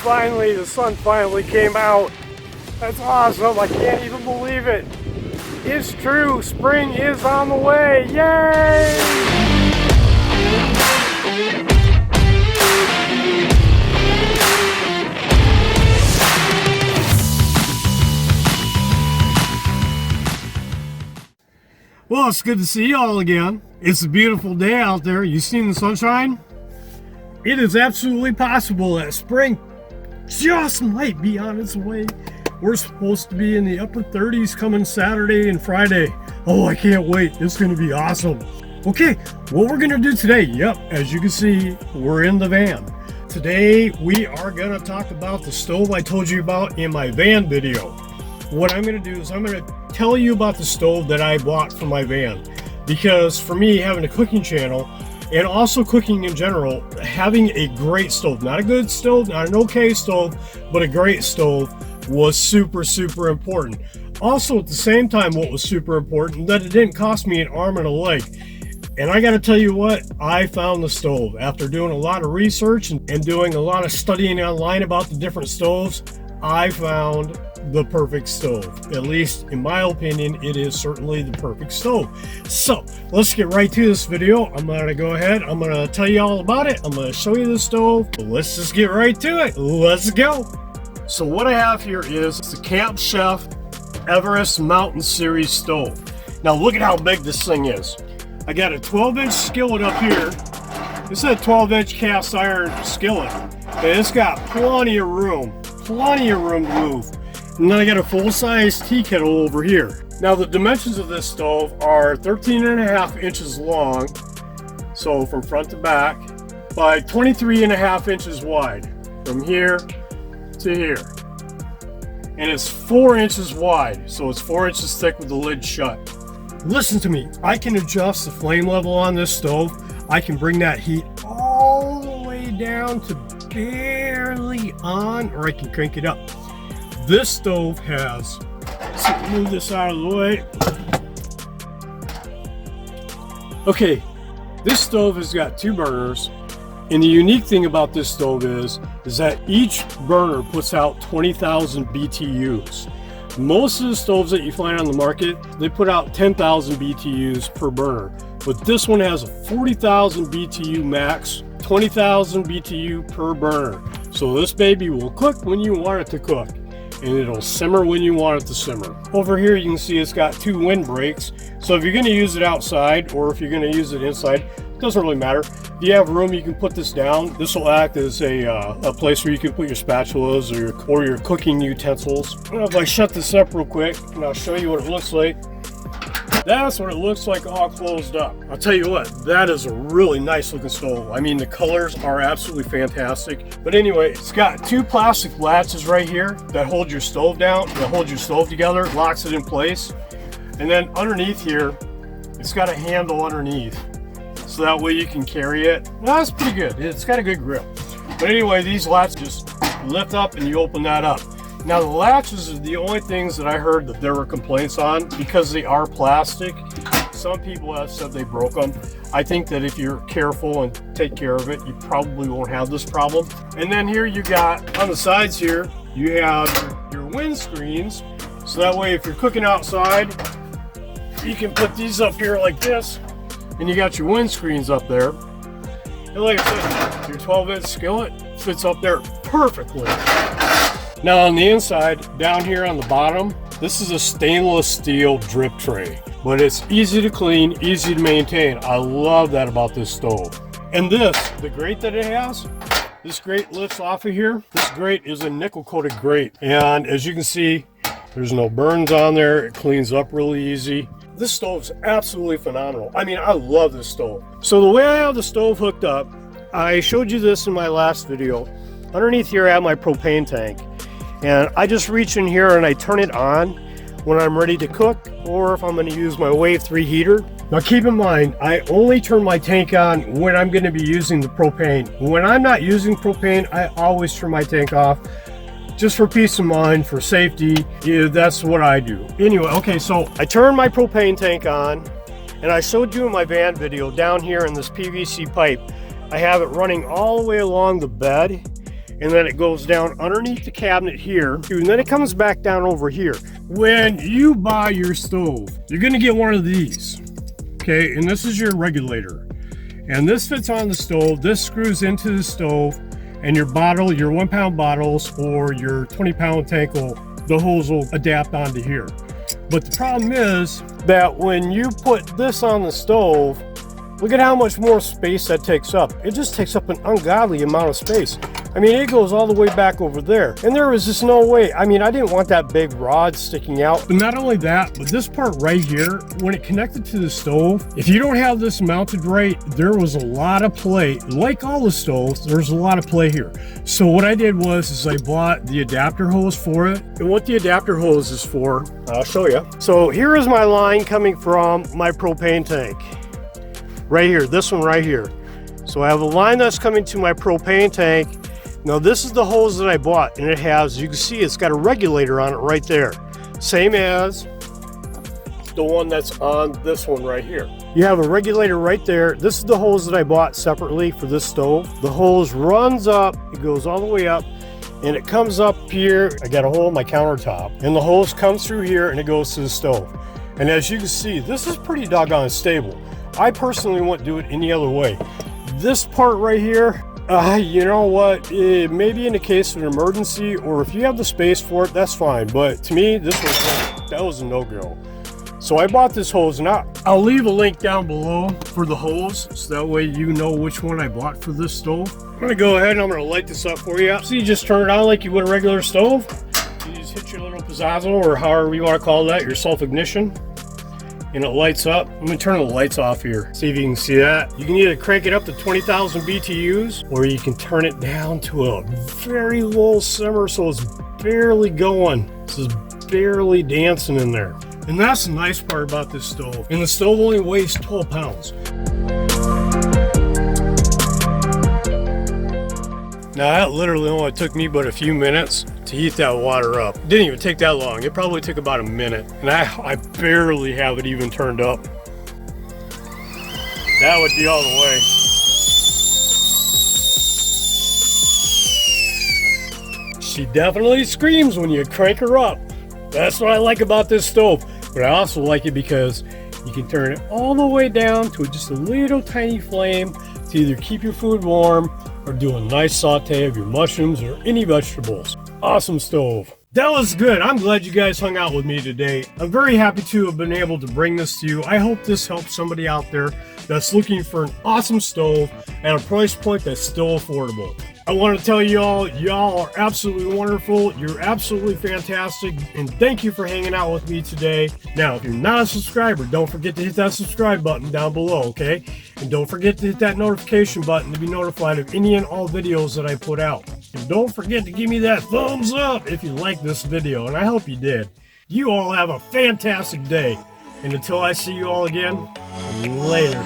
finally, the sun finally came out. That's awesome. I can't even believe it. It's true. Spring is on the way. Yay! Well, it's good to see you all again. It's a beautiful day out there. You seen the sunshine? It is absolutely possible that spring just might be on its way. We're supposed to be in the upper 30s coming Saturday and Friday. Oh, I can't wait. It's going to be awesome. Okay, what we're going to do today, yep, as you can see, we're in the van. Today, we are going to talk about the stove I told you about in my van video. What I'm going to do is I'm going to tell you about the stove that I bought for my van. Because for me, having a cooking channel, and also cooking in general, having a great stove, not a good stove, not an okay stove, but a great stove was super, super important. Also, at the same time, what was super important, that it didn't cost me an arm and a leg. And I got to tell you what, I found the stove. After doing a lot of research and doing a lot of studying online about the different stoves, I found the perfect stove. At least in my opinion, it is certainly the perfect stove. So let's get right to this video. I'm going to go ahead, I'm going to tell you all about it. I'm going to show you the stove. Let's just get right to it. Let's go. So what I have here is the Camp Chef Everest Mountain Series stove. Now look at how big this thing is. I got a 12-inch skillet up here. This is a 12-inch cast iron skillet, and it's got plenty of room to move. And then I got a full-size tea kettle over here. Now the dimensions of this stove are 13.5 inches long, so from front to back, by 23.5 inches wide, from here to here. And it's 4 inches wide, so it's 4 inches thick with the lid shut. Listen to me, I can adjust the flame level on this stove. I can bring that heat all the way down to barely on, or I can crank it up. This stove has, let's move this out of the way. Okay, this stove has got 2 burners, and the unique thing about this stove is that each burner puts out 20,000 BTUs. Most of the stoves that you find on the market, they put out 10,000 BTUs per burner, but this one has a 40,000 BTU max, 20,000 BTU per burner. So this baby will cook when you want it to cook, and it'll simmer when you want it to simmer. Over here you can see it's got 2 windbreaks, so if you're going to use it outside or if you're going to use it inside, it doesn't really matter. If you have room, you can put this down. This will act as a place where you can put your spatulas or your cooking utensils. If I shut this up real quick and I'll show you what it looks like. That's what it looks like all closed up. I'll tell you what, that is a really nice looking stove. I mean, the colors are absolutely fantastic. But anyway, it's got 2 plastic latches right here that hold your stove down, that hold your stove together, locks it in place. And then underneath here, it's got a handle underneath. So that way you can carry it. Well, that's pretty good. It's got a good grip. But anyway, these latches just lift up and you open that up. Now the latches are the only things that I heard that there were complaints on because they are plastic. Some people have said they broke them. I think that if you're careful and take care of it, you probably won't have this problem. And then here you got, on the sides here, you have your wind screens. So that way if you're cooking outside, you can put these up here like this, and you got your wind screens up there. And like I said, your 12-inch skillet fits up there perfectly. Now on the inside, down here on the bottom, this is a stainless steel drip tray, but it's easy to clean, easy to maintain. I love that about this stove. And this, the grate that it has, this grate lifts off of here. This grate is a nickel coated grate. And as you can see, there's no burns on there. It cleans up really easy. This stove's absolutely phenomenal. I mean, I love this stove. So the way I have the stove hooked up, I showed you this in my last video. Underneath here I have my propane tank. And I just reach in here and I turn it on when I'm ready to cook, or if I'm going to use my Wave 3 heater. Now keep in mind, I only turn my tank on when I'm going to be using the propane. When I'm not using propane, I always turn my tank off. Just for peace of mind, for safety, that's what I do. Anyway, okay, so I turn my propane tank on, and I showed you in my van video down here in this PVC pipe. I have it running all the way along the bed, and then it goes down underneath the cabinet here, and then it comes back down over here. When you buy your stove, you're gonna get one of these, okay? And this is your regulator. And this fits on the stove, this screws into the stove, and your bottle, your 1 pound bottles or your 20 pound tank the hose will adapt onto here. But the problem is that when you put this on the stove, look at how much more space that takes up. It just takes up an ungodly amount of space. I mean, it goes all the way back over there. And there was just no way. I mean, I didn't want that big rod sticking out. But not only that, but this part right here, when it connected to the stove, if you don't have this mounted right, there was a lot of play. Like all the stoves, there's a lot of play here. So what I did was I bought the adapter hose for it. And what the adapter hose is for, I'll show you. So here is my line coming from my propane tank. Right here, this one right here. So I have a line that's coming to my propane tank. Now this is the hose that I bought, and it has, you can see it's got a regulator on it right there. Same as the one that's on this one right here. You have a regulator right there. This is the hose that I bought separately for this stove. The hose runs up, it goes all the way up, and it comes up here. I got a hole in my countertop, and the hose comes through here and it goes to the stove. And as you can see, this is pretty doggone stable. I personally wouldn't do it any other way. This part right here, you know what, maybe in the case of an emergency, or if you have the space for it, that's fine. But to me, that was a no-go. So I bought this hose, and I'll leave a link down below for the hose, so that way you know which one I bought for this stove. I'm gonna go ahead and I'm gonna light this up for you. So you just turn it on like you would a regular stove. You just hit your little pizzazzle, or however you want to call that, your self-ignition. And it lights up. I'm gonna turn the lights off here. See if you can see that. You can either crank it up to 20,000 BTUs, or you can turn it down to a very low simmer so it's barely going. This is barely dancing in there. And that's the nice part about this stove. And the stove only weighs 12 pounds. Now that literally only took me but a few minutes to heat that water up. It didn't even take that long. It probably took about a minute. And I barely have it even turned up. That would be all the way. She definitely screams when you crank her up. That's what I like about this stove. But I also like it because you can turn it all the way down to just a little tiny flame to either keep your food warm or do a nice saute of your mushrooms or any vegetables. Awesome stove. That was good. I'm glad you guys hung out with me today. I'm very happy to have been able to bring this to you. I hope this helps somebody out there that's looking for an awesome stove at a price point that's still affordable. I want to tell y'all are absolutely wonderful. You're absolutely fantastic. And thank you for hanging out with me today. Now, if you're not a subscriber, don't forget to hit that subscribe button down below, okay? And don't forget to hit that notification button to be notified of any and all videos that I put out. And don't forget to give me that thumbs up if you like this video, and I hope you did. You all have a fantastic day. And until I see you all again, later.